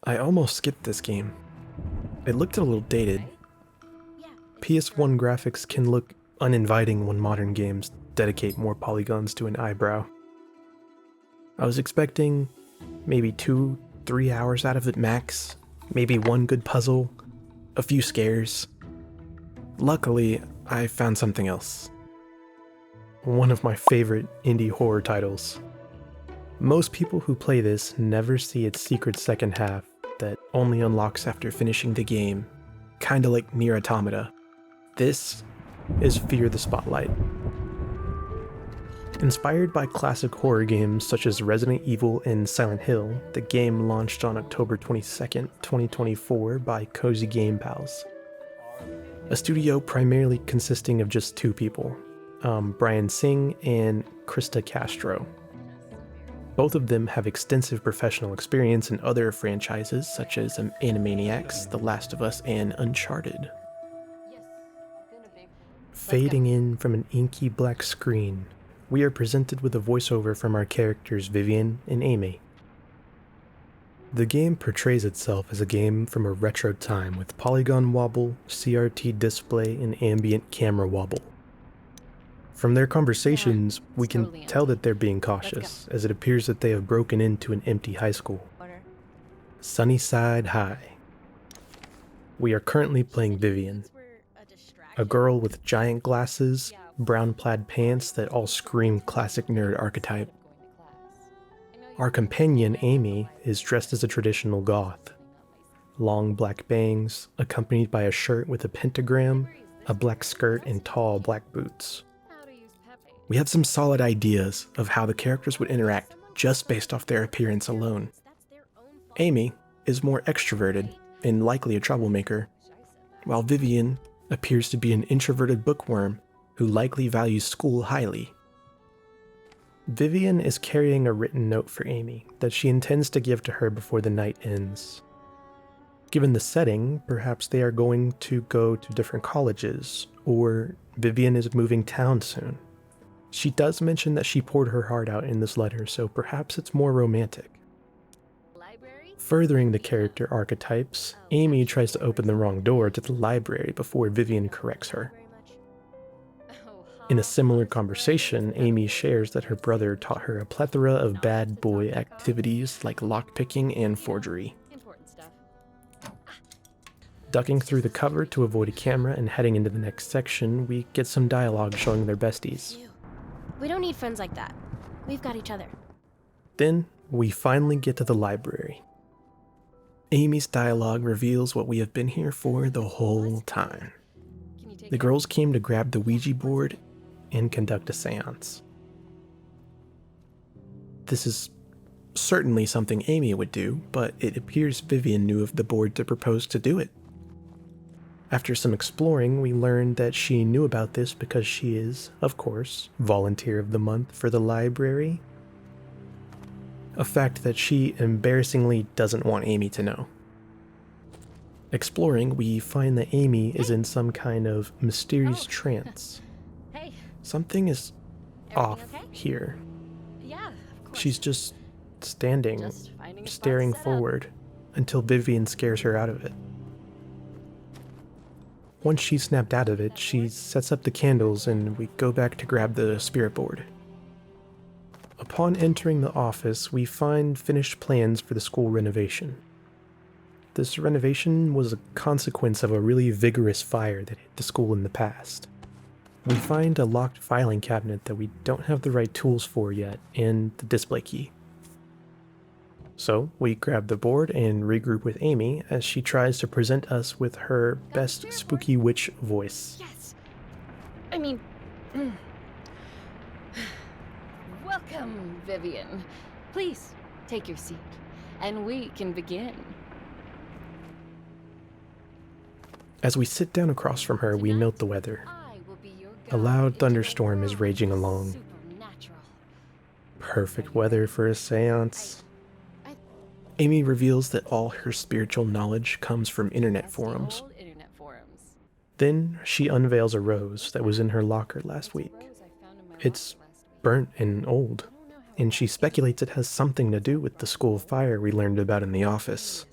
I almost skipped this game. It looked a little dated. PS1 graphics can look uninviting when modern games dedicate more polygons to an eyebrow. I was expecting maybe 2-3 hours out of it max, maybe one good puzzle, a few scares. Luckily, I found something else. One of my favorite indie horror titles. Most people who play this never see its secret second half that only unlocks after finishing the game, kinda like Nier Automata. This is Fear the Spotlight. Inspired by classic horror games such as Resident Evil and Silent Hill, the game launched on October 22nd, 2024 by Cozy Game Pals, a studio primarily consisting of just two people, Brian Singh and Krista Castro. Both of them have extensive professional experience in other franchises such as Animaniacs, The Last of Us, and Uncharted. Fading in from an inky black screen, we are presented with a voiceover from our characters Vivian and Amy. The game portrays itself as a game from a retro time with polygon wobble, CRT display, and ambient camera wobble. From their conversations, we can tell that they're being cautious, as it appears that they have broken into an empty high school. Sunnyside High. We are currently playing Vivian, a girl with giant glasses, brown plaid pants that all scream classic nerd archetype. Our companion, Amy, is dressed as a traditional goth. Long black bangs, accompanied by a shirt with a pentagram, a black skirt, and tall black boots. We have some solid ideas of how the characters would interact just based off their appearance alone. Amy is more extroverted and likely a troublemaker, while Vivian appears to be an introverted bookworm who likely values school highly. Vivian is carrying a written note for Amy that she intends to give to her before the night ends. Given the setting, perhaps they are going to go to different colleges, or Vivian is moving town soon. She does mention that she poured her heart out in this letter, so perhaps it's more romantic. Furthering the character archetypes, Amy tries to open the wrong door to the library before Vivian corrects her. In a similar conversation, Amy shares that her brother taught her a plethora of bad boy activities like lockpicking and forgery. Ducking through the cover to avoid a camera and heading into the next section, we get some dialogue showing their besties. We don't need friends like that. We've got each other. Then, we finally get to the library. Amy's dialogue reveals what we have been here for the whole time. The girls came to grab the Ouija board and conduct a seance. This is certainly something Amy would do, but it appears Vivian knew of the board to propose to do it. After some exploring, we learned that she knew about this because she is, of course, Volunteer of the Month for the library. A fact that she embarrassingly doesn't want Amy to know. Exploring, we find that Amy is in some kind of mysterious trance. Something is off here. She's just standing, staring forward, until Vivian scares her out of it. Once she's snapped out of it, she sets up the candles and we go back to grab the spirit board. Upon entering the office, we find finished plans for the school renovation. This renovation was a consequence of a really vigorous fire that hit the school in the past. We find a locked filing cabinet that we don't have the right tools for yet, and the display key. So, we grab the board and regroup with Amy as she tries to present us with her best spooky witch voice. Yes. I mean... Welcome, Vivian. Please, take your seat, and we can begin. As we sit down across from her, we note the weather. A loud thunderstorm is raging along. Perfect weather for a seance. Amy reveals that all her spiritual knowledge comes from internet forums. Then she unveils a rose that was in her locker last week. It's burnt and old, and she speculates it has something to do with the school fire we learned about in the office.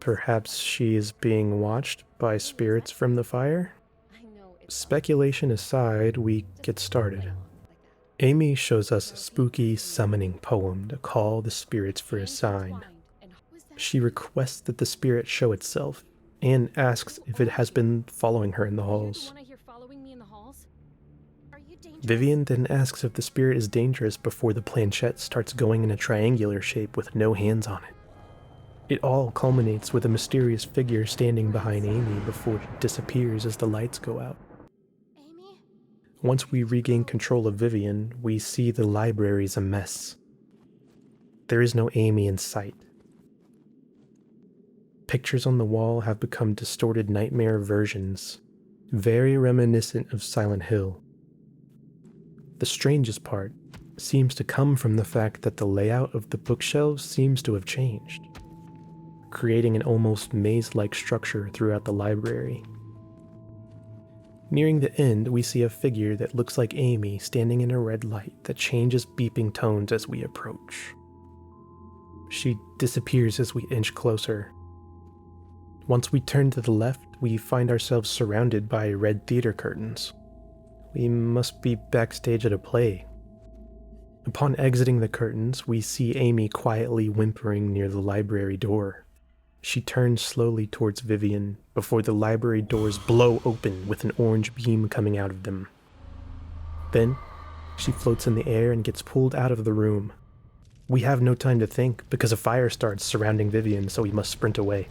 Perhaps she is being watched by spirits from the fire? I know it's Speculation aside, we get started. Amy shows us a spooky summoning poem to call the spirits for a sign. She requests that the spirit show itself, and asks if it has been following her in the halls. Vivian then asks if the spirit is dangerous before the planchette starts going in a triangular shape with no hands on it. It all culminates with a mysterious figure standing behind Amy before it disappears as the lights go out. Once we regain control of Vivian, we see the library's a mess. There is no Amy in sight. Pictures on the wall have become distorted nightmare versions, very reminiscent of Silent Hill. The strangest part seems to come from the fact that the layout of the bookshelves seems to have changed, creating an almost maze-like structure throughout the library. Nearing the end, we see a figure that looks like Amy standing in a red light that changes beeping tones as we approach. She disappears as we inch closer. Once we turn to the left, we find ourselves surrounded by red theater curtains. We must be backstage at a play. Upon exiting the curtains, we see Amy quietly whimpering near the library door. She turns slowly towards Vivian before the library doors blow open with an orange beam coming out of them. Then, she floats in the air and gets pulled out of the room. We have no time to think because a fire starts surrounding Vivian, so we must sprint away.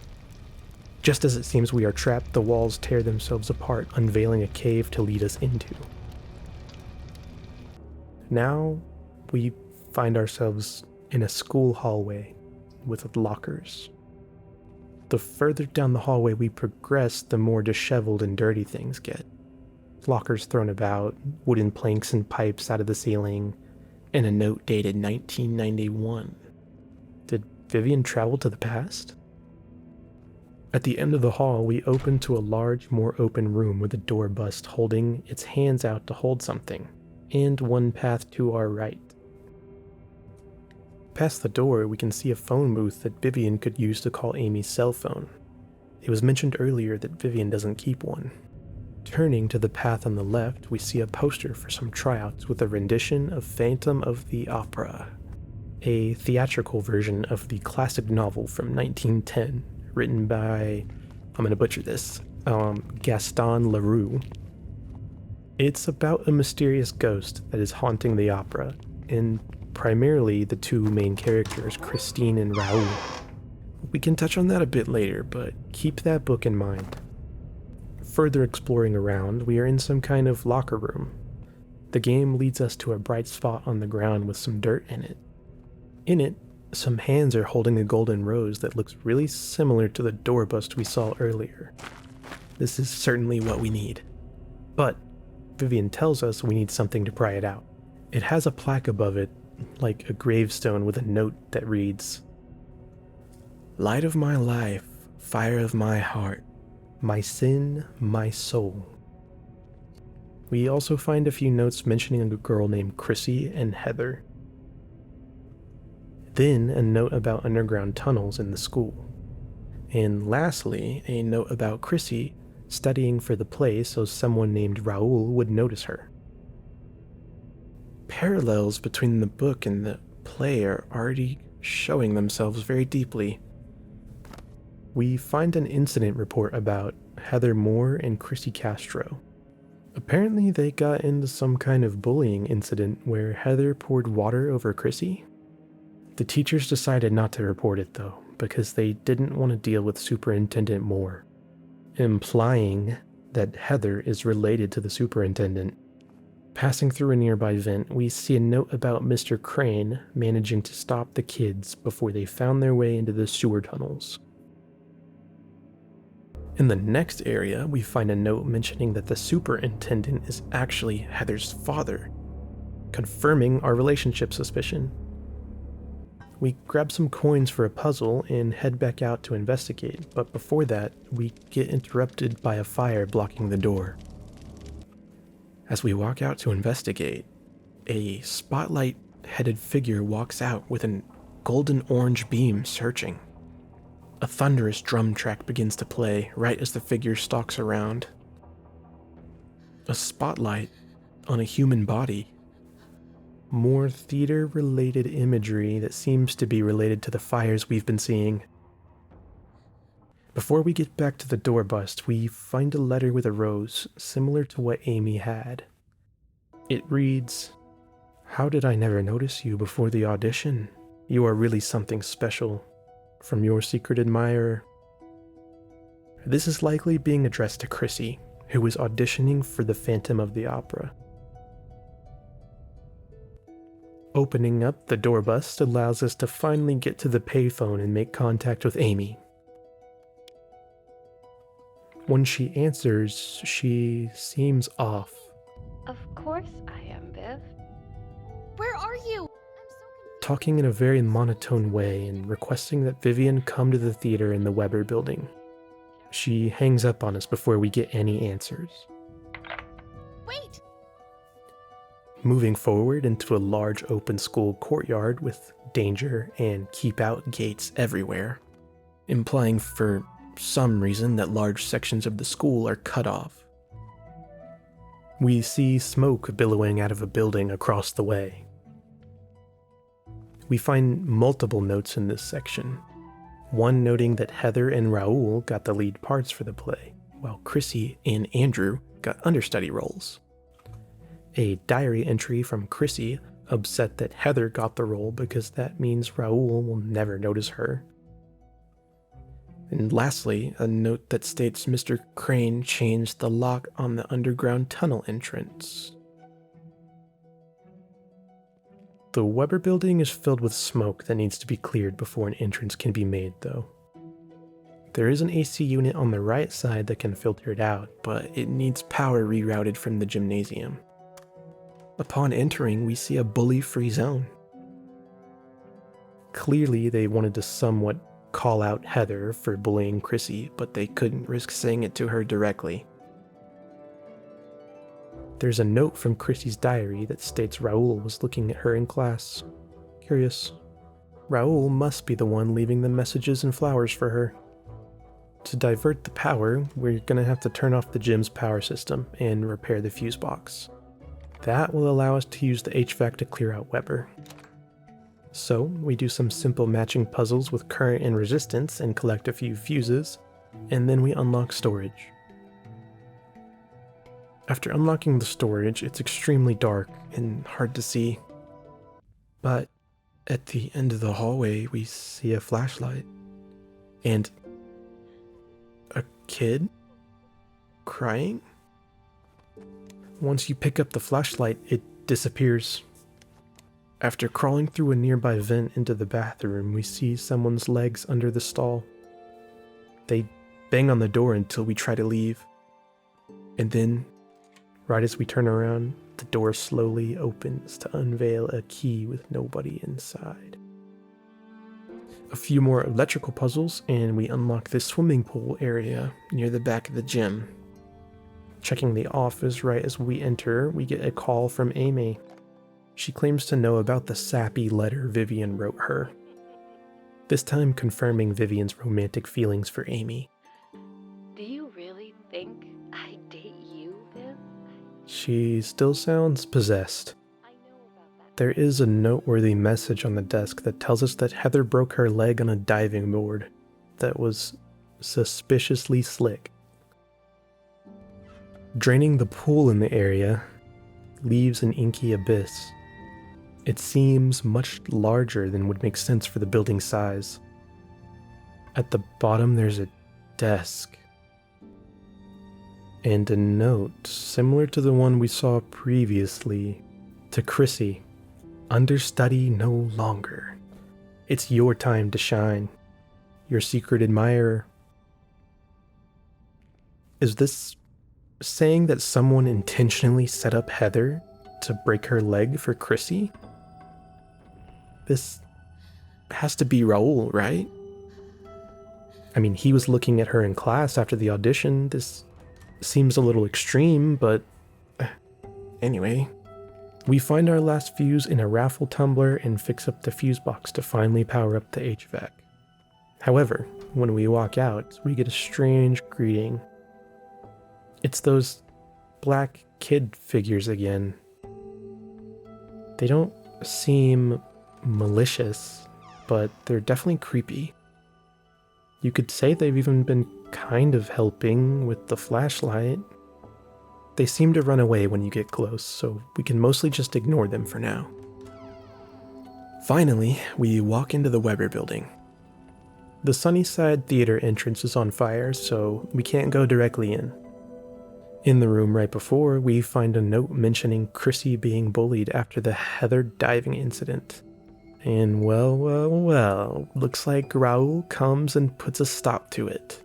Just as it seems we are trapped, the walls tear themselves apart, unveiling a cave to lead us into. Now, we find ourselves in a school hallway with lockers. The further down the hallway we progress, the more disheveled and dirty things get. Lockers thrown about, wooden planks and pipes out of the ceiling, and a note dated 1991. Did Vivian travel to the past? At the end of the hall, we open to a large, more open room with a door bust holding its hands out to hold something, and one path to our right. Past the door, we can see a phone booth that Vivian could use to call Amy's cell phone. It was mentioned earlier that Vivian doesn't keep one. Turning to the path on the left, we see a poster for some tryouts with a rendition of Phantom of the Opera, a theatrical version of the classic novel from 1910, written by, I'm going to butcher this, Gaston Leroux. It's about a mysterious ghost that is haunting the opera, and primarily the two main characters, Christine and Raoul. We can touch on that a bit later, but keep that book in mind. Further exploring around, we are in some kind of locker room. The game leads us to a bright spot on the ground with some dirt in it. In it, some hands are holding a golden rose that looks really similar to the door bust we saw earlier. This is certainly what we need. But Vivian tells us we need something to pry it out. It has a plaque above it, like a gravestone with a note that reads, "Light of my life, fire of my heart, my sin, my soul." We also find a few notes mentioning a girl named Chrissy and Heather. Then a note about underground tunnels in the school. And lastly, a note about Chrissy studying for the play so someone named Raoul would notice her. Parallels between the book and the play are already showing themselves very deeply. We find an incident report about Heather Moore and Chrissy Castro. Apparently they got into some kind of bullying incident where Heather poured water over Chrissy. The teachers decided not to report it though, because they didn't want to deal with Superintendent Moore, implying that Heather is related to the superintendent. Passing through a nearby vent, we see a note about Mr. Crane managing to stop the kids before they found their way into the sewer tunnels. In the next area, we find a note mentioning that the superintendent is actually Heather's father, confirming our relationship suspicion. We grab some coins for a puzzle and head back out to investigate, but before that, we get interrupted by a fire blocking the door. As we walk out to investigate, a spotlight-headed figure walks out with a golden orange beam searching. A thunderous drum track begins to play right as the figure stalks around. A spotlight on a human body. More theater-related imagery that seems to be related to the fires we've been seeing. Before we get back to the door bust, we find a letter with a rose, similar to what Amy had. It reads, "How did I never notice you before the audition? You are really something special. From your secret admirer." This is likely being addressed to Chrissy, who is auditioning for the Phantom of the Opera. Opening up the door bust allows us to finally get to the payphone and make contact with Amy. When she answers, she seems off. Of course I am, Viv. Where are you? Talking in a very monotone way and requesting that Vivian come to the theater in the Weber building. She hangs up on us before we get any answers. Wait! Moving forward into a large open school courtyard with danger and keep out gates everywhere, implying for some reason that large sections of the school are cut off. We see smoke billowing out of a building across the way. We find multiple notes in this section, one noting that Heather and Raoul got the lead parts for the play, while Chrissy and Andrew got understudy roles. A diary entry from Chrissy upset that Heather got the role because that means Raoul will never notice her. And lastly, a note that states Mr. Crane changed the lock on the underground tunnel entrance. The Weber building is filled with smoke that needs to be cleared before an entrance can be made, though. There is an AC unit on the right side that can filter it out, but it needs power rerouted from the gymnasium. Upon entering, we see a bully-free zone. Clearly, they wanted to somewhat call out Heather for bullying Chrissy, but they couldn't risk saying it to her directly. There's a note from Chrissy's diary that states Raoul was looking at her in class. Curious. Raoul must be the one leaving the messages and flowers for her. To divert the power, we're gonna have to turn off the gym's power system and repair the fuse box. That will allow us to use the HVAC to clear out Weber. So, we do some simple matching puzzles with current and resistance and collect a few fuses, and then we unlock storage. After unlocking the storage, it's extremely dark and hard to see. But at the end of the hallway, we see a flashlight. And a kid crying? Once you pick up the flashlight, it disappears. After crawling through a nearby vent into the bathroom, we see someone's legs under the stall. They bang on the door until we try to leave. And then, right as we turn around, the door slowly opens to unveil a key with nobody inside. A few more electrical puzzles, and we unlock this swimming pool area near the back of the gym. Checking the office right as we enter, we get a call from Amy. She claims to know about the sappy letter Vivian wrote her, this time confirming Vivian's romantic feelings for Amy. Do you really think I date you, Viv? She still sounds possessed. I know about that. There is a noteworthy message on the desk that tells us that Heather broke her leg on a diving board that was suspiciously slick. Draining the pool in the area leaves an inky abyss. It seems much larger than would make sense for the building's size. At the bottom there's a desk and a note similar to the one we saw previously to Chrissy. Understudy no longer. It's your time to shine. Your secret admirer. Is this saying that someone intentionally set up Heather to break her leg for Chrissy? This has to be Raoul, right? I mean, he was looking at her in class after the audition. This seems a little extreme, but anyway. We find our last fuse in a raffle tumbler and fix up the fuse box to finally power up the HVAC. However, when we walk out, we get a strange greeting. It's those black kid figures again. They don't seem malicious, but they're definitely creepy. You could say they've even been kind of helping with the flashlight. They seem to run away when you get close, so we can mostly just ignore them for now. Finally, we walk into the Weber building. The Sunnyside Theater entrance is on fire, so we can't go directly in. In the room right before, we find a note mentioning Chrissy being bullied after the Heather diving incident. And well, looks like Raoul comes and puts a stop to it.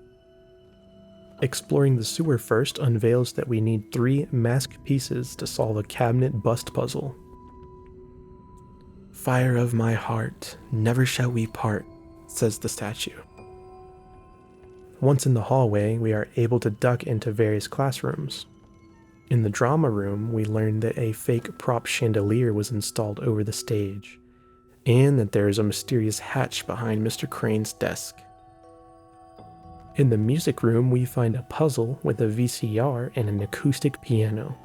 Exploring the sewer first unveils that we need 3 mask pieces to solve a cabinet bust puzzle. "Fire of my heart, never shall we part," says the statue. Once in the hallway, we are able to duck into various classrooms. In the drama room, we learn that a fake prop chandelier was installed over the stage, and that there is a mysterious hatch behind Mr. Crane's desk. In the music room, we find a puzzle with a VCR and an acoustic piano.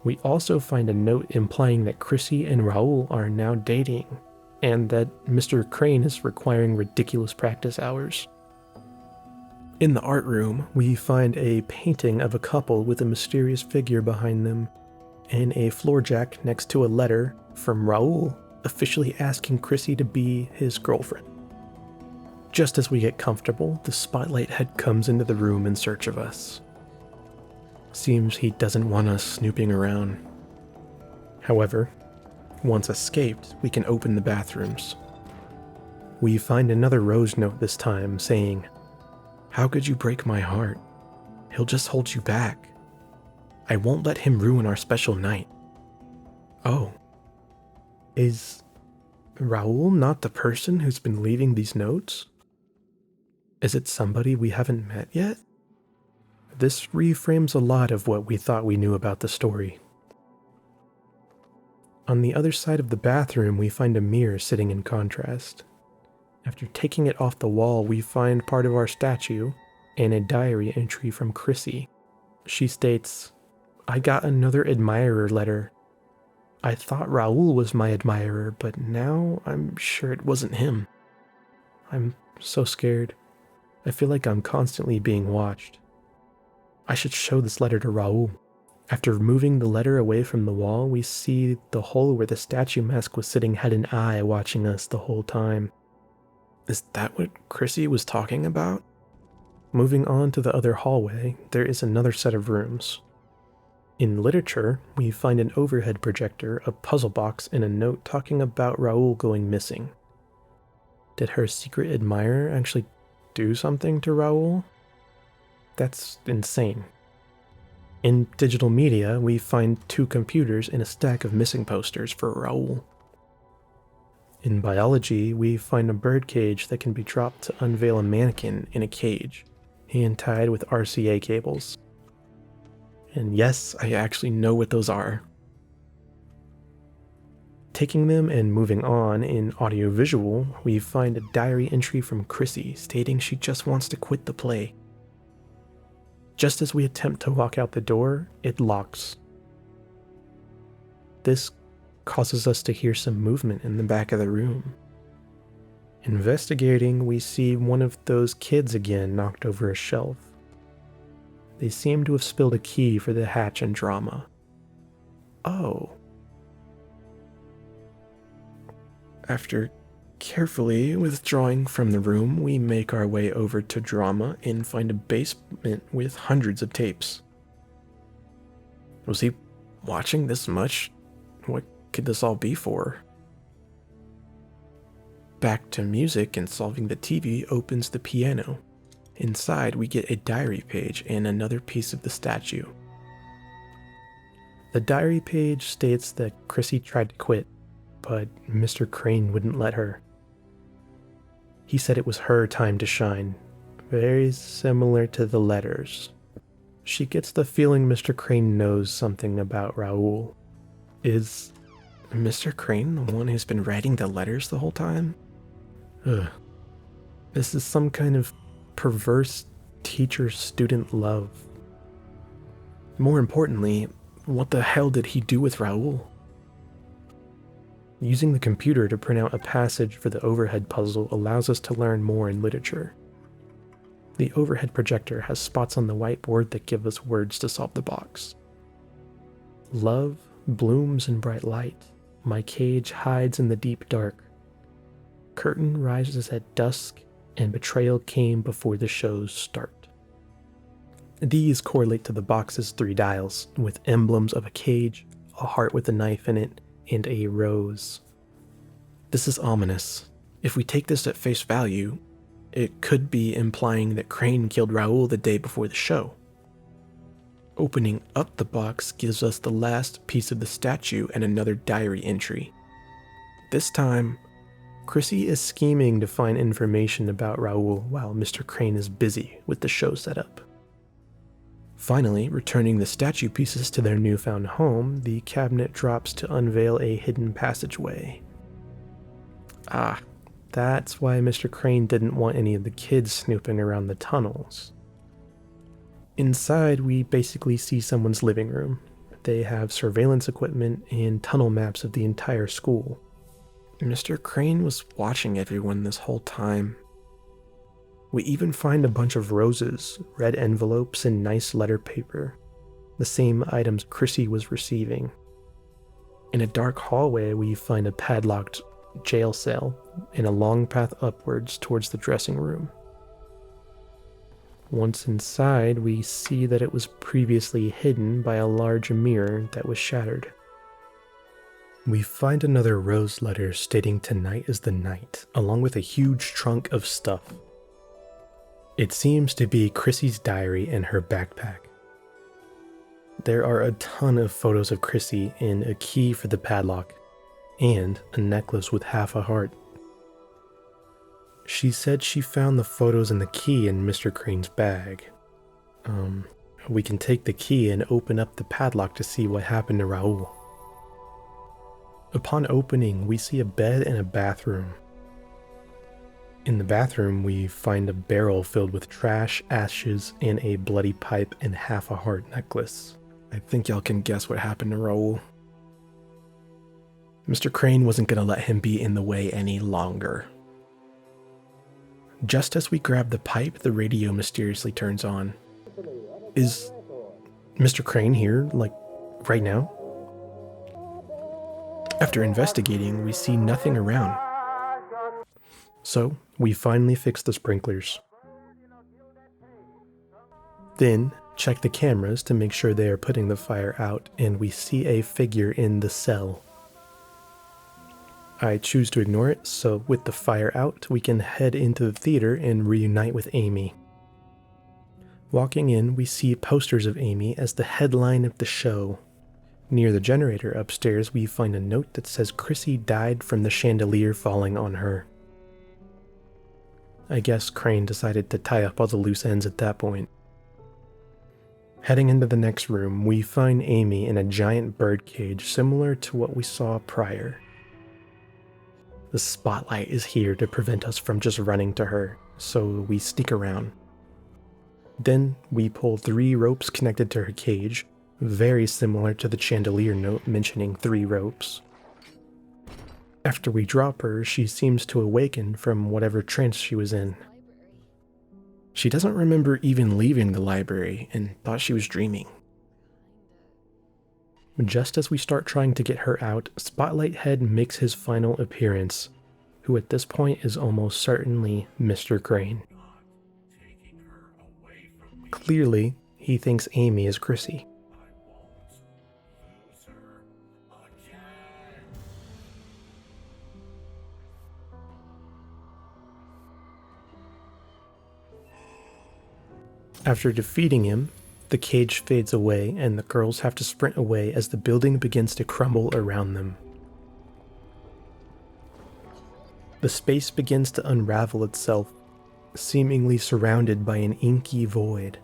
We also find a note implying that Chrissy and Raoul are now dating, and that Mr. Crane is requiring ridiculous practice hours. In the art room, we find a painting of a couple with a mysterious figure behind them, and a floor jack next to a letter from Raoul officially asking Chrissy to be his girlfriend. Just as we get comfortable, the spotlight head comes into the room in search of us. Seems he doesn't want us snooping around. However, once escaped, we can open the bathrooms. We find another rose note this time saying, "How could you break my heart? He'll just hold you back. I won't let him ruin our special night." Oh. Is Raoul not the person who's been leaving these notes? Is it somebody we haven't met yet? This reframes a lot of what we thought we knew about the story. On the other side of the bathroom, we find a mirror sitting in contrast. After taking it off the wall, we find part of our statue and a diary entry from Chrissy. She states, "I got another admirer letter. I thought Raoul was my admirer, but now I'm sure it wasn't him. I'm so scared. I feel like I'm constantly being watched. I should show this letter to Raoul." After moving the letter away from the wall, we see the hole where the statue mask was sitting had an eye watching us the whole time. Is that what Chrissy was talking about? Moving on to the other hallway, there is another set of rooms. In literature, we find an overhead projector, a puzzle box, and a note talking about Raoul going missing. Did her secret admirer actually do something to Raoul? That's insane. In digital media, we find 2 computers and a stack of missing posters for Raoul. In biology, we find a bird cage that can be dropped to unveil a mannequin in a cage, hand tied with RCA cables. And yes, I actually know what those are. Taking them and moving on, in audiovisual, we find a diary entry from Chrissy stating she just wants to quit the play. Just as we attempt to walk out the door, it locks. This causes us to hear some movement in the back of the room. Investigating, we see one of those kids again knocked over a shelf. They seem to have spilled a key for the hatch and drama. Oh. After carefully withdrawing from the room, we make our way over to drama and find a basement with hundreds of tapes. Was he watching this much? What could this all be for? Back to music, and solving the TV opens the piano. Inside, we get a diary page and another piece of the statue. The diary page states that Chrissy tried to quit, but Mr. Crane wouldn't let her. He said it was her time to shine, very similar to the letters. She gets the feeling Mr. Crane knows something about Raoul. Is Mr. Crane the one who's been writing the letters the whole time? Ugh. This is some kind of perverse teacher-student love. More importantly, what the hell did he do with Raoul? Using the computer to print out a passage for the overhead puzzle allows us to learn more in literature. The overhead projector has spots on the whiteboard that give us words to solve the box. Love blooms in bright light. My cage hides in the deep dark. Curtain rises at dusk, and betrayal came before the show's start. These correlate to the box's 3 dials, with emblems of a cage, a heart with a knife in it, and a rose. This is ominous. If we take this at face value, it could be implying that Crane killed Raoul the day before the show. Opening up the box gives us the last piece of the statue and another diary entry. This time, Chrissy is scheming to find information about Raoul while Mr. Crane is busy with the show setup. Finally, returning the statue pieces to their newfound home, the cabinet drops to unveil a hidden passageway. Ah, that's why Mr. Crane didn't want any of the kids snooping around the tunnels. Inside, we basically see someone's living room. They have surveillance equipment and tunnel maps of the entire school. Mr. Crane was watching everyone this whole time. We even find a bunch of roses, red envelopes, and nice letter paper, the same items Chrissy was receiving. In a dark hallway, we find a padlocked jail cell and a long path upwards towards the dressing room. Once inside, we see that it was previously hidden by a large mirror that was shattered. We find another rose letter stating tonight is the night, along with a huge trunk of stuff. It seems to be Chrissy's diary and her backpack. There are a ton of photos of Chrissy and a key for the padlock, and a necklace with half a heart. She said she found the photos and the key in Mr. Crane's bag. We can take the key and open up the padlock to see what happened to Raoul. Upon opening, we see a bed and a bathroom. In the bathroom, we find a barrel filled with trash, ashes, and a bloody pipe and half a heart necklace. I think y'all can guess what happened to Raoul. Mr. Crane wasn't going to let him be in the way any longer. Just as we grab the pipe, the radio mysteriously turns on. Is Mr. Crane here, like, right now? After investigating, we see nothing around. So, we finally fix the sprinklers. Then, check the cameras to make sure they are putting the fire out, and we see a figure in the cell. I choose to ignore it, so with the fire out, we can head into the theater and reunite with Amy. Walking in, we see posters of Amy as the headline of the show. Near the generator upstairs, we find a note that says Chrissy died from the chandelier falling on her. I guess Crane decided to tie up all the loose ends at that point. Heading into the next room, we find Amy in a giant bird cage similar to what we saw prior. The spotlight is here to prevent us from just running to her, so we sneak around. Then we pull 3 ropes connected to her cage, very similar to the chandelier note mentioning 3 ropes. After we drop her, she seems to awaken from whatever trance she was in. She doesn't remember even leaving the library and thought she was dreaming. Just as we start trying to get her out, Spotlight Head makes his final appearance, who at this point is almost certainly Mr. Crane. Clearly, he thinks Amy is Chrissy. After defeating him, the cage fades away and the girls have to sprint away as the building begins to crumble around them. The space begins to unravel itself, seemingly surrounded by an inky void.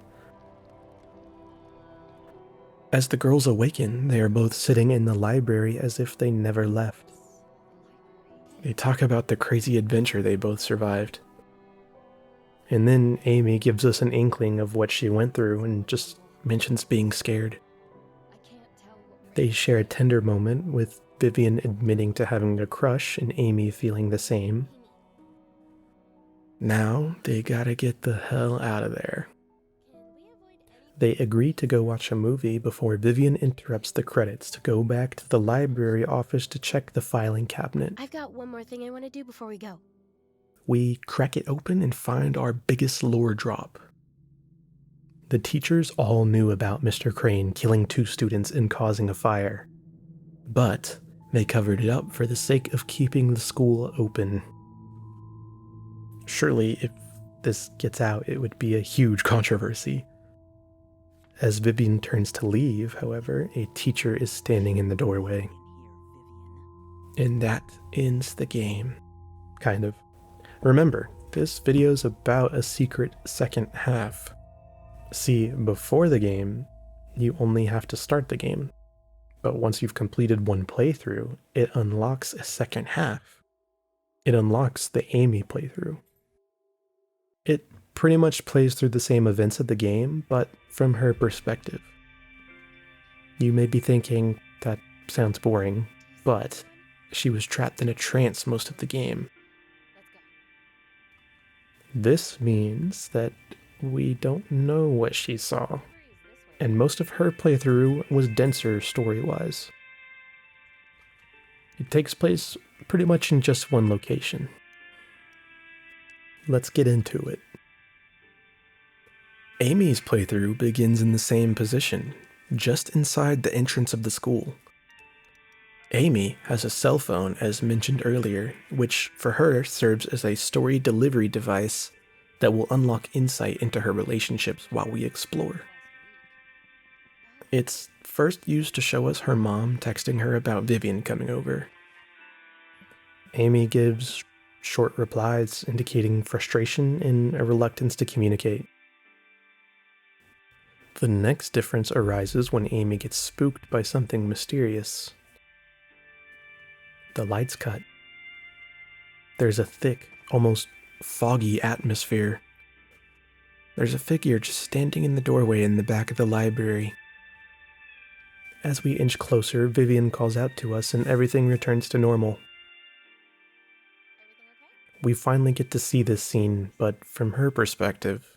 As the girls awaken, they are both sitting in the library as if they never left. They talk about the crazy adventure they both survived. and then Amy gives us an inkling of what she went through and just mentions being scared. They share a tender moment with Vivian admitting to having a crush and Amy feeling the same. Now they gotta get the hell out of there. They agree to go watch a movie before Vivian interrupts the credits to go back to the library office to check the filing cabinet. I've got one more thing I want to do before we go. We crack it open and find our biggest lore drop. The teachers all knew about Mr. Crane killing 2 students and causing a fire, but they covered it up for the sake of keeping the school open. Surely, if this gets out, it would be a huge controversy. As Vivian turns to leave, however, a teacher is standing in the doorway. And that ends the game. Kind of. Remember, this video's about a secret second half. See, before the game, you only have to start the game. But once you've completed one playthrough, it unlocks a second half. It unlocks the Amy playthrough. It pretty much plays through the same events of the game, but from her perspective. You may be thinking, that sounds boring, but she was trapped in a trance most of the game. This means that we don't know what she saw, and most of her playthrough was denser story-wise. It takes place pretty much in just one location. Let's get into it. Amy's playthrough begins in the same position, just inside the entrance of the school. Amy has a cell phone, as mentioned earlier, which for her serves as a story delivery device that will unlock insight into her relationships while we explore. It's first used to show us her mom texting her about Vivian coming over. Amy gives short replies indicating frustration and a reluctance to communicate. The next difference arises when Amy gets spooked by something mysterious. The lights cut. There's a thick, almost foggy atmosphere. There's a figure just standing in the doorway in the back of the library. As we inch closer, Vivian calls out to us and everything returns to normal. We finally get to see this scene, but from her perspective.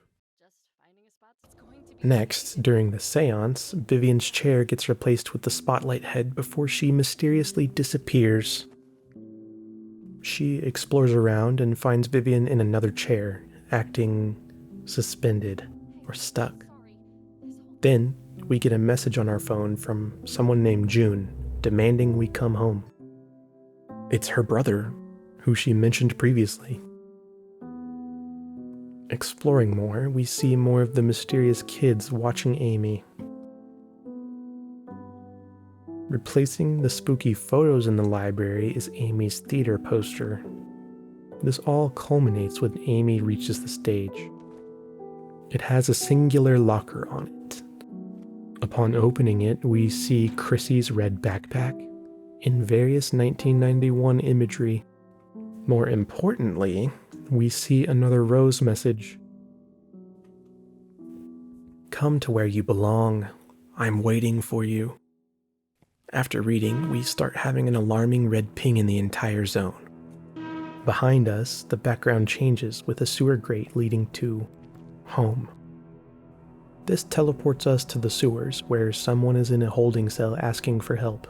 Next, during the seance, Vivian's chair gets replaced with the spotlight head before she mysteriously disappears. She explores around and finds Vivian in another chair, acting suspended or stuck. Then, we get a message on our phone from someone named June, demanding we come home. It's her brother, who she mentioned previously. Exploring more, we see more of the mysterious kids watching Amy. Replacing the spooky photos in the library is Amy's theater poster. This all culminates when Amy reaches the stage. It has a singular locker on it. Upon opening it, we see Chrissy's red backpack and various 1991 imagery. More importantly, we see another rose message. Come to where you belong. I'm waiting for you. After reading, we start having an alarming red ping in the entire zone. Behind us, the background changes with a sewer grate leading to home. This teleports us to the sewers, where someone is in a holding cell asking for help.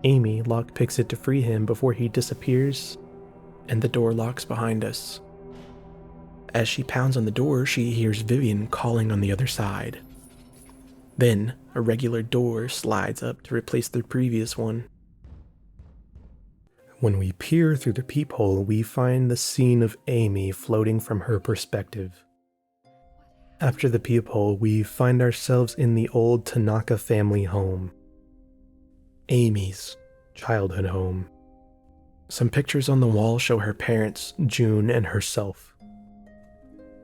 Amy lockpicks it to free him before he disappears, and the door locks behind us. As she pounds on the door, she hears Vivian calling on the other side. Then, a regular door slides up to replace the previous one. When we peer through the peephole, we find the scene of Amy floating from her perspective. After the peephole, we find ourselves in the old Tanaka family home. Amy's childhood home. Some pictures on the wall show her parents, June, and herself.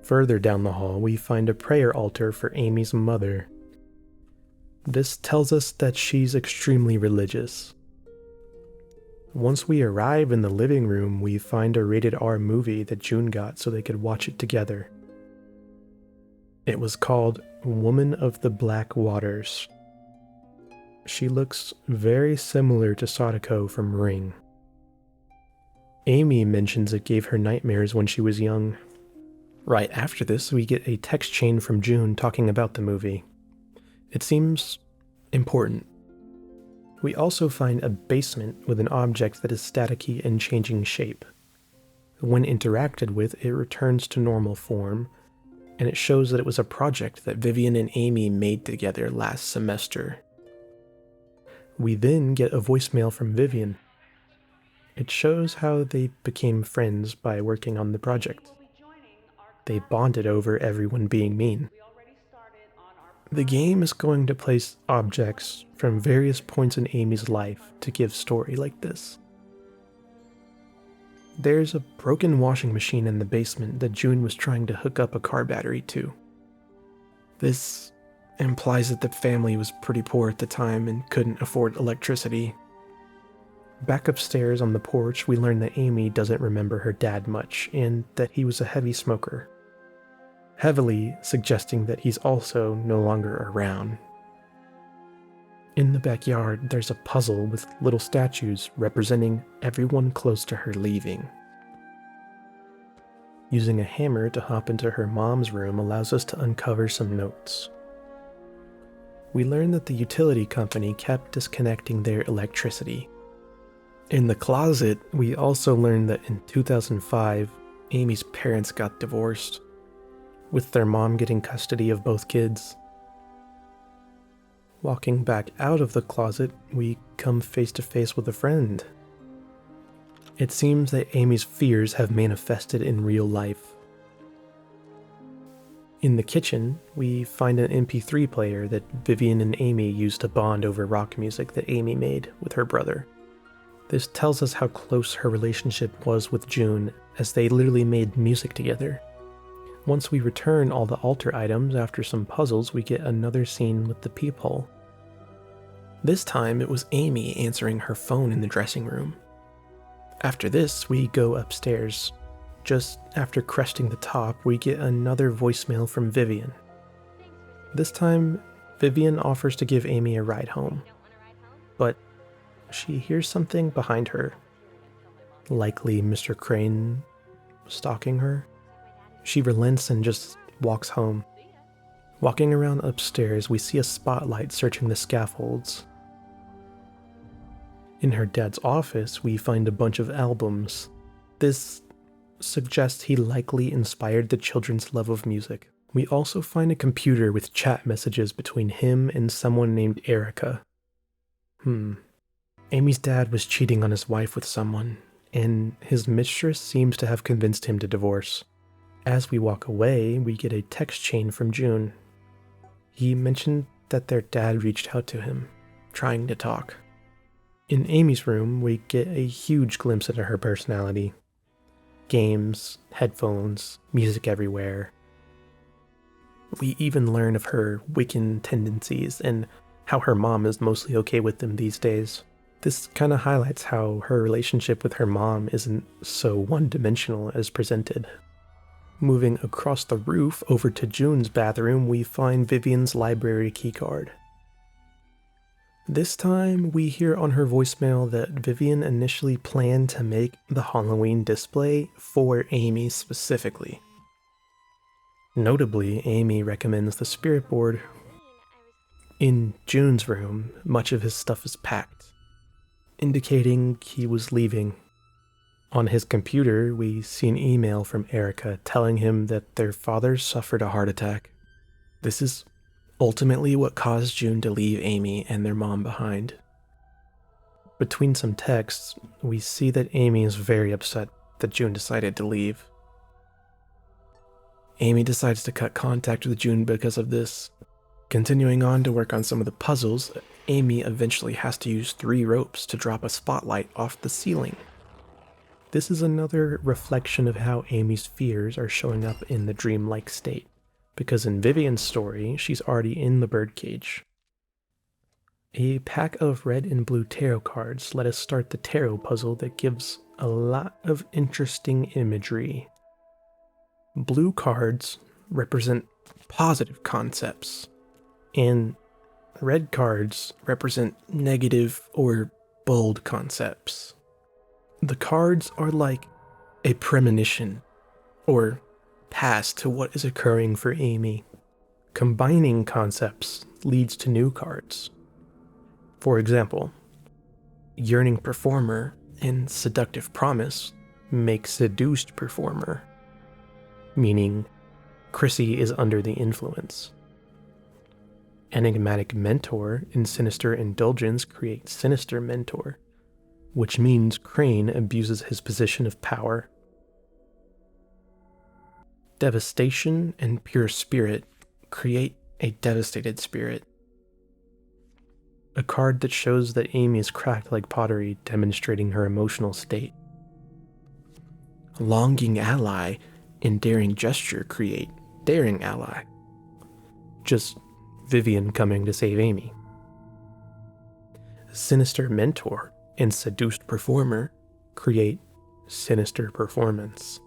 Further down the hall, we find a prayer altar for Amy's mother. This tells us that she's extremely religious. Once we arrive in the living room, we find a rated R movie that June got so they could watch it together. It was called Woman of the Black Waters. She looks very similar to Sadako from Ring. Amy mentions it gave her nightmares when she was young. Right after this, we get a text chain from June talking about the movie. It seems important. We also find a basement with an object that is staticky and changing shape. When interacted with, it returns to normal form, and it shows that it was a project that Vivian and Amy made together last semester. We then get a voicemail from Vivian. It shows how they became friends by working on the project. They bonded over everyone being mean. The game is going to place objects from various points in Amy's life to give story like this. There's a broken washing machine in the basement that June was trying to hook up a car battery to. This implies that the family was pretty poor at the time and couldn't afford electricity. Back upstairs on the porch, we learn that Amy doesn't remember her dad much and that he was a heavy smoker, heavily suggesting that he's also no longer around. In the backyard, there's a puzzle with little statues representing everyone close to her leaving. Using a hammer to hop into her mom's room allows us to uncover some notes. We learn that the utility company kept disconnecting their electricity. In the closet, we also learn that in 2005, Amy's parents got divorced, with their mom getting custody of both kids. Walking back out of the closet, we come face to face with a friend. It seems that Amy's fears have manifested in real life. In the kitchen, we find an MP3 player that Vivian and Amy used to bond over rock music that Amy made with her brother. This tells us how close her relationship was with June, as they literally made music together. Once we return all the altar items after some puzzles, we get another scene with the peephole. This time, it was Amy answering her phone in the dressing room. After this, we go upstairs. Just after cresting the top, we get another voicemail from Vivian. This time, Vivian offers to give Amy a ride home, but she hears something behind her. Likely Mr. Crane stalking her. She relents and just walks home. Walking around upstairs, we see a spotlight searching the scaffolds. In her dad's office, we find a bunch of albums. This suggests he likely inspired the children's love of music. We also find a computer with chat messages between him and someone named Erica. Amy's dad was cheating on his wife with someone, and his mistress seems to have convinced him to divorce. As we walk away, we get a text chain from June. He mentioned that their dad reached out to him, trying to talk. In Amy's room, we get a huge glimpse into her personality. Games, headphones, music everywhere. We even learn of her Wiccan tendencies and how her mom is mostly okay with them these days. This kind of highlights how her relationship with her mom isn't so one-dimensional as presented. Moving across the roof over to June's bathroom, we find Vivian's library keycard. This time, we hear on her voicemail that Vivian initially planned to make the Halloween display for Amy specifically. Notably, Amy recommends the spirit board. In June's room, much of his stuff is packed, indicating he was leaving. On his computer, we see an email from Erica telling him that their father suffered a heart attack. This is ultimately what caused June to leave Amy and their mom behind. Between some texts, we see that Amy is very upset that June decided to leave. Amy decides to cut contact with June because of this. Continuing on to work on some of the puzzles, Amy eventually has to use 3 ropes to drop a spotlight off the ceiling. This is another reflection of how Amy's fears are showing up in the dreamlike state, because in Vivian's story, she's already in the birdcage. A pack of red and blue tarot cards let us start the tarot puzzle that gives a lot of interesting imagery. Blue cards represent positive concepts, and red cards represent negative or bold concepts. The cards are like a premonition or pass to what is occurring for Amy. Combining concepts leads to new cards. For example, yearning performer and seductive promise make seduced performer, meaning Chrissy is under the influence. Enigmatic mentor and sinister indulgence create sinister mentor, which means Crane abuses his position of power. Devastation and pure spirit create a devastated spirit. A card that shows that Amy is cracked like pottery, demonstrating her emotional state. Longing ally and daring gesture create daring ally. Just Vivian coming to save Amy. Sinister mentor and seduced performer create sinister performance.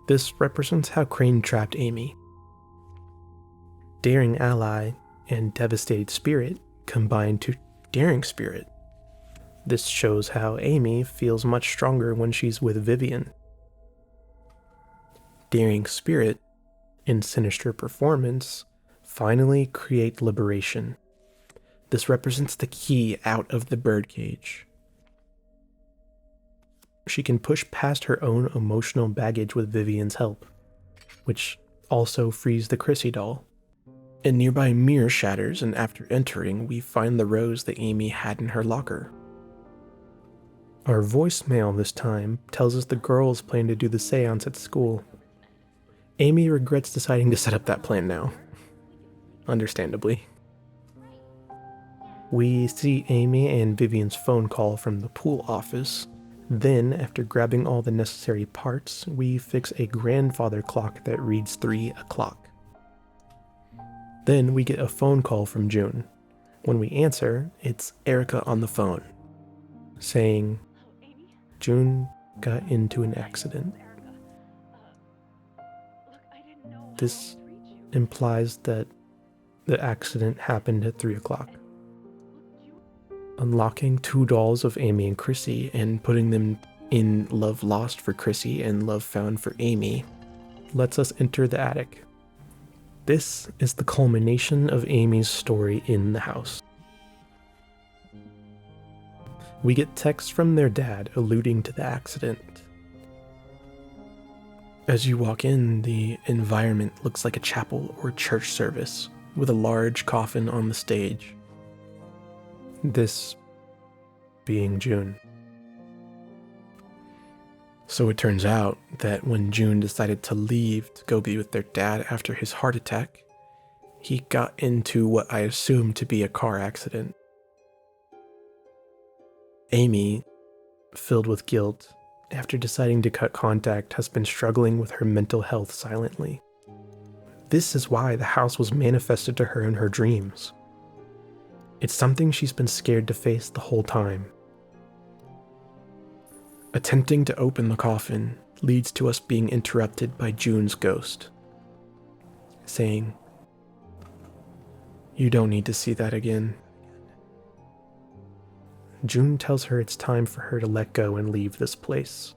This represents how Crane trapped Amy. Daring ally and devastated spirit combine to daring spirit. This shows how Amy feels much stronger when she's with Vivian. Daring spirit and sinister performance finally create liberation. This represents the key out of the birdcage. She can push past her own emotional baggage with Vivian's help, which also frees the Chrissy doll. A nearby mirror shatters, and after entering, we find the rose that Amy had in her locker. Our voicemail this time tells us the girls plan to do the seance at school. Amy regrets deciding to set up that plan now. Understandably. We see Amy and Vivian's phone call from the pool office. Then, after grabbing all the necessary parts, we fix a grandfather clock that reads 3 o'clock. Then we get a phone call from June. When we answer, it's Erica on the phone, saying June got into an accident. This implies that the accident happened at 3 o'clock. Unlocking 2 dolls of Amy and Chrissy and putting them in Love Lost for Chrissy and Love Found for Amy lets us enter the attic. This is the culmination of Amy's story in the house. We get texts from their dad alluding to the accident. As you walk in, the environment looks like a chapel or church service with a large coffin on the stage. This being June. So it turns out that when June decided to leave to go be with their dad after his heart attack, he got into what I assume to be a car accident. Amy, filled with guilt, after deciding to cut contact, has been struggling with her mental health silently. This is why the house was manifested to her in her dreams. It's something she's been scared to face the whole time. Attempting to open the coffin leads to us being interrupted by June's ghost, saying, "You don't need to see that again." June tells her it's time for her to let go and leave this place.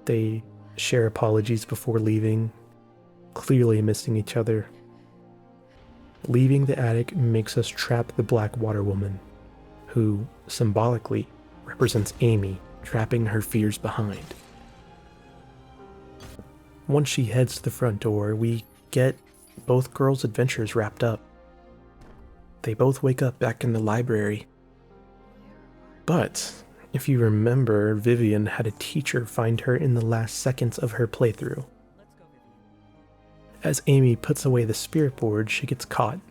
They share apologies before leaving, clearly missing each other. Leaving the attic makes us trap the Black Water Woman, who, symbolically, represents Amy, trapping her fears behind. Once she heads to the front door, we get both girls' adventures wrapped up. They both wake up back in the library. But, if you remember, Vivian had a teacher find her in the last seconds of her playthrough. As Amy puts away the spirit board, she gets caught,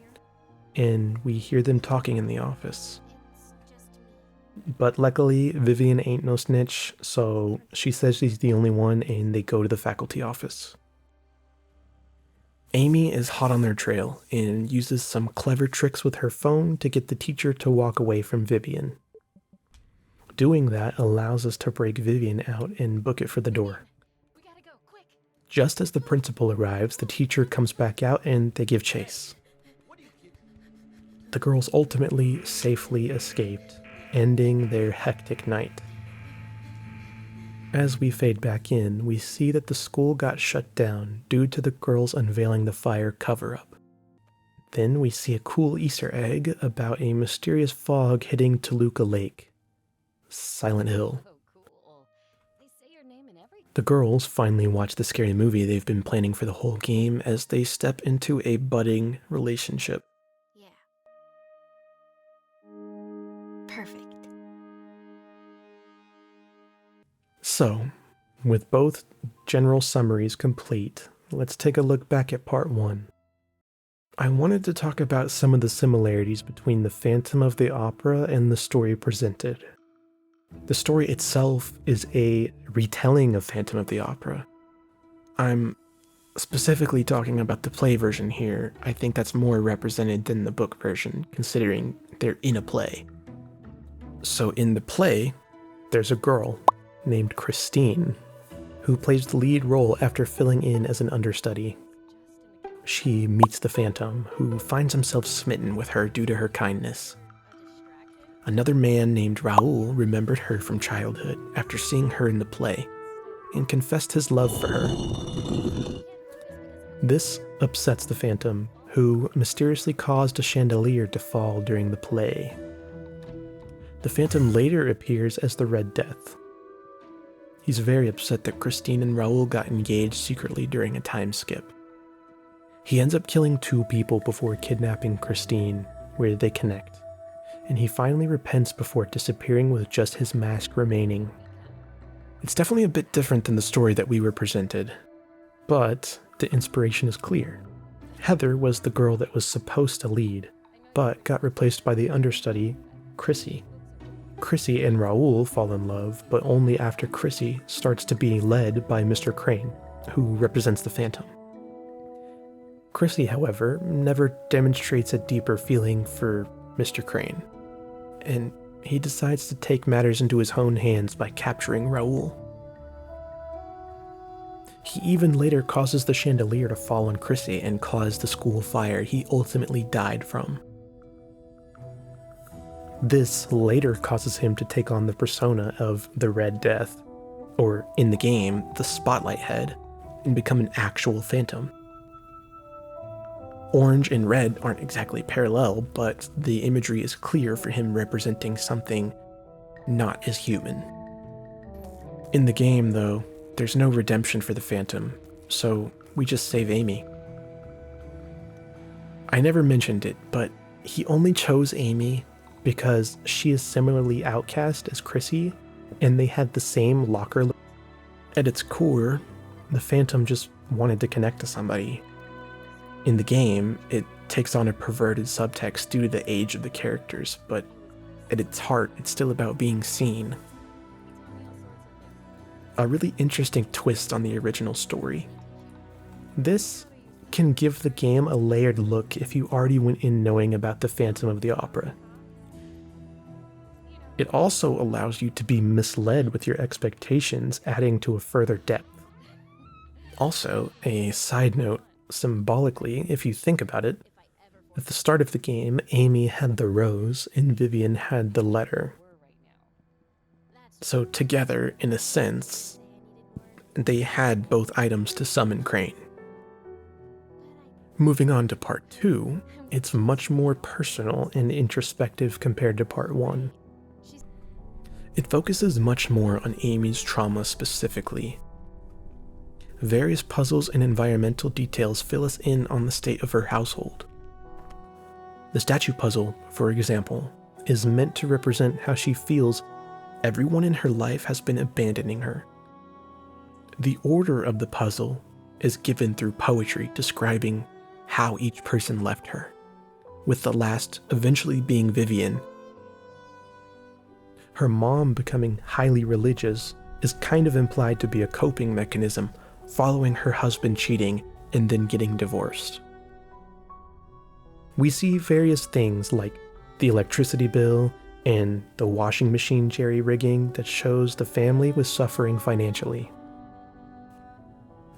and we hear them talking in the office. But luckily, Vivian ain't no snitch, so she says she's the only one and they go to the faculty office. Amy is hot on their trail and uses some clever tricks with her phone to get the teacher to walk away from Vivian. Doing that allows us to break Vivian out and book it for the door. We gotta go, quick. Just as the principal arrives, the teacher comes back out and they give chase. The girls ultimately safely escaped, ending their hectic night. As we fade back in, we see that the school got shut down due to the girls unveiling the fire cover-up. Then we see a cool Easter egg about a mysterious fog hitting Toluca Lake. Silent Hill. Oh, cool. They say your name and everything. The girls finally watch the scary movie they've been planning for the whole game as they step into a budding relationship. Yeah. Perfect. So, with both general summaries complete, let's take a look back at part 1. I wanted to talk about some of the similarities between the Phantom of the Opera and the story presented. The story itself is a retelling of Phantom of the Opera. I'm specifically talking about the play version here. I think that's more represented than the book version, considering they're in a play. So in the play, there's a girl named Christine, who plays the lead role after filling in as an understudy. She meets the Phantom, who finds himself smitten with her due to her kindness. Another man named Raoul remembered her from childhood after seeing her in the play, and confessed his love for her. This upsets the Phantom, who mysteriously caused a chandelier to fall during the play. The Phantom later appears as the Red Death. He's very upset that Christine and Raoul got engaged secretly during a time skip. He ends up killing 2 people before kidnapping Christine, where they connect, and he finally repents before disappearing with just his mask remaining. It's definitely a bit different than the story that we were presented, but the inspiration is clear. Heather was the girl that was supposed to lead, but got replaced by the understudy, Chrissy. Chrissy and Raoul fall in love, but only after Chrissy starts to be led by Mr. Crane, who represents the Phantom. Chrissy, however, never demonstrates a deeper feeling for Mr. Crane, and he decides to take matters into his own hands by capturing Raoul. He even later causes the chandelier to fall on Chrissy and cause the school fire he ultimately died from. This later causes him to take on the persona of the Red Death, or in the game, the Spotlight Head, and become an actual Phantom. Orange and red aren't exactly parallel, but the imagery is clear for him representing something not as human. In the game, though, there's no redemption for the Phantom, so we just save Amy. I never mentioned it, but he only chose Amy because she is similarly outcast as Chrissy, and they had the same locker. At its core, the Phantom just wanted to connect to somebody. In the game, it takes on a perverted subtext due to the age of the characters, but at its heart, it's still about being seen. A really interesting twist on the original story. This can give the game a layered look if you already went in knowing about the Phantom of the Opera. It also allows you to be misled with your expectations, adding to a further depth. Also, a side note, symbolically, if you think about it, at the start of the game, Amy had the rose and Vivian had the letter. So together, in a sense, they had both items to summon Crane. Moving on to part 2, it's much more personal and introspective compared to part 1. It focuses much more on Amy's trauma specifically. Various puzzles and environmental details fill us in on the state of her household. The statue puzzle, for example, is meant to represent how she feels everyone in her life has been abandoning her. The order of the puzzle is given through poetry describing how each person left her, with the last eventually being Vivian. Her mom becoming highly religious is kind of implied to be a coping mechanism following her husband cheating and then getting divorced. We see various things like the electricity bill and the washing machine jerry-rigging that shows the family was suffering financially.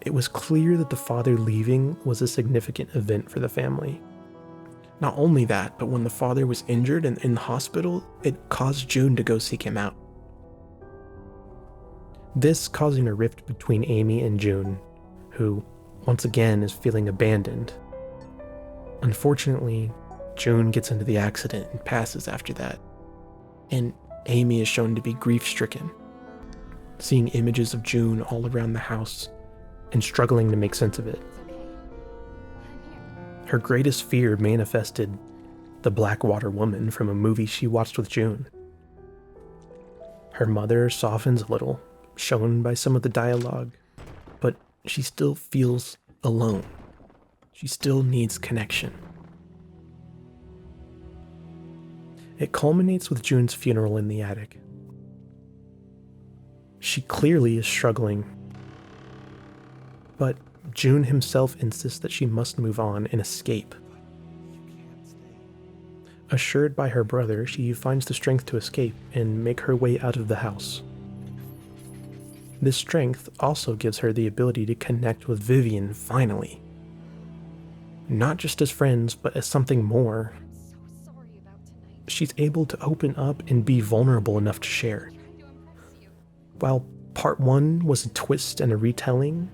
It was clear that the father leaving was a significant event for the family. Not only that, but when the father was injured and in the hospital, it caused June to go seek him out. This causing a rift between Amy and June, who, once again, is feeling abandoned. Unfortunately, June gets into the accident and passes after that, and Amy is shown to be grief-stricken, seeing images of June all around the house and struggling to make sense of it. Her greatest fear manifested the Blackwater woman from a movie she watched with June. Her mother softens a little, shown by some of the dialogue, but she still feels alone. She still needs connection. It culminates with June's funeral in the attic. She clearly is struggling, but June himself insists that she must move on and escape. Assured by her brother, she finds the strength to escape and make her way out of the house. This strength also gives her the ability to connect with Vivian finally. Not just as friends, but as something more. She's able to open up and be vulnerable enough to share. While part 1 was a twist and a retelling,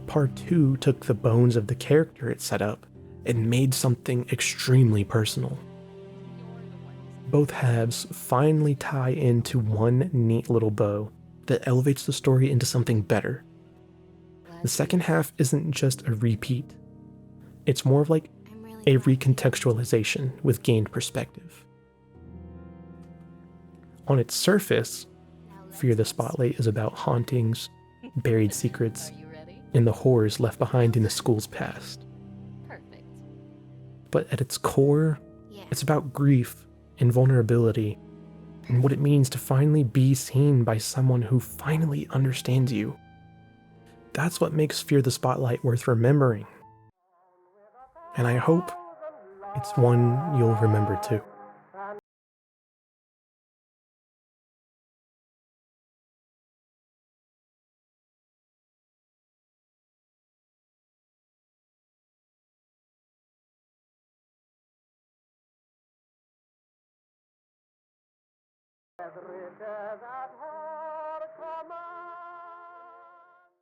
part 2 took the bones of the character it set up and made something extremely personal. Both halves finally tie into one neat little bow that elevates the story into something better. The second half isn't just a repeat. It's more of like a recontextualization with gained perspective. On its surface, Fear the Spotlight is about hauntings, buried secrets, and the horrors left behind in the school's past. Perfect. But at its core, it's about grief and vulnerability, and what it means to finally be seen by someone who finally understands you. That's what makes Fear the Spotlight worth remembering. And I hope it's one you'll remember too.